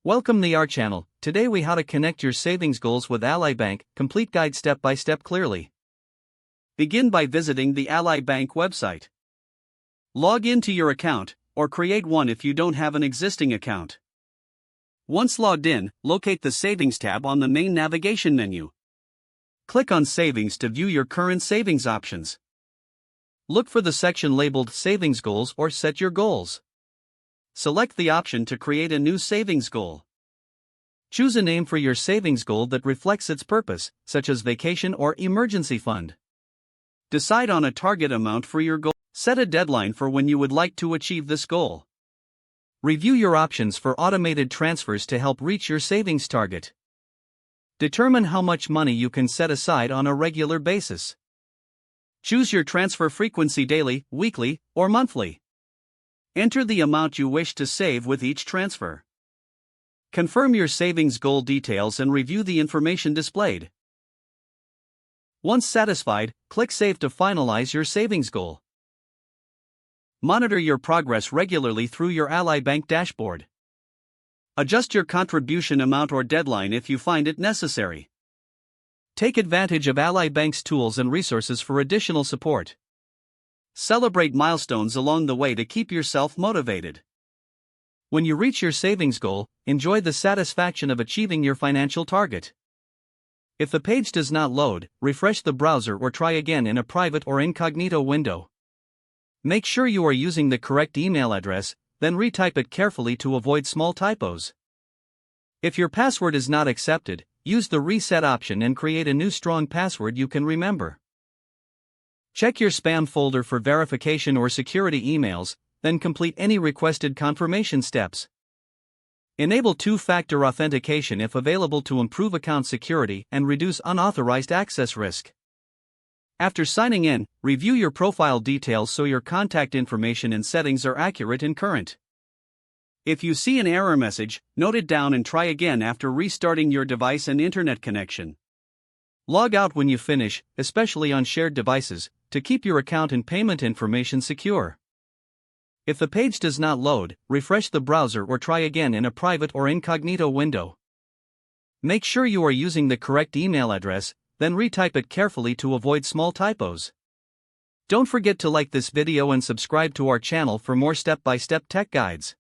Welcome to our channel. Today we how to connect your savings goals with Ally Bank, complete guide step by step clearly. Begin by visiting the Ally Bank website. Log into your account, or create one if you don't have an existing account. Once logged in, locate the Savings tab on the main navigation menu. Click on Savings to view your current savings options. Look for the section labeled Savings Goals or Set Your Goals. Select the option to create a new savings goal. Choose a name for your savings goal that reflects its purpose, such as vacation or emergency fund. Decide on a target amount for your goal. Set a deadline for when you would like to achieve this goal. Review your options for automated transfers to help reach your savings target. Determine how much money you can set aside on a regular basis. Choose your transfer frequency daily, weekly, or monthly. Enter the amount you wish to save with each transfer. Confirm your savings goal details and review the information displayed. Once satisfied, click Save to finalize your savings goal. Monitor your progress regularly through your Ally Bank dashboard. Adjust your contribution amount or deadline if you find it necessary. Take advantage of Ally Bank's tools and resources for additional support. Celebrate milestones along the way to keep yourself motivated. When you reach your savings goal, enjoy the satisfaction of achieving your financial target. If the page does not load, refresh the browser or try again in a private or incognito window. Make sure you are using the correct email address, then retype it carefully to avoid small typos. If your password is not accepted, use the reset option and create a new strong password you can remember. Check your spam folder for verification or security emails, then complete any requested confirmation steps. Enable two-factor authentication if available to improve account security and reduce unauthorized access risk. After signing in, review your profile details so your contact information and settings are accurate and current. If you see an error message, note it down and try again after restarting your device and internet connection. Log out when you finish, especially on shared devices, to keep your account and payment information secure. If the page does not load, refresh the browser or try again in a private or incognito window. Make sure you are using the correct email address, then retype it carefully to avoid small typos. Don't forget to like this video and subscribe to our channel for more step-by-step tech guides.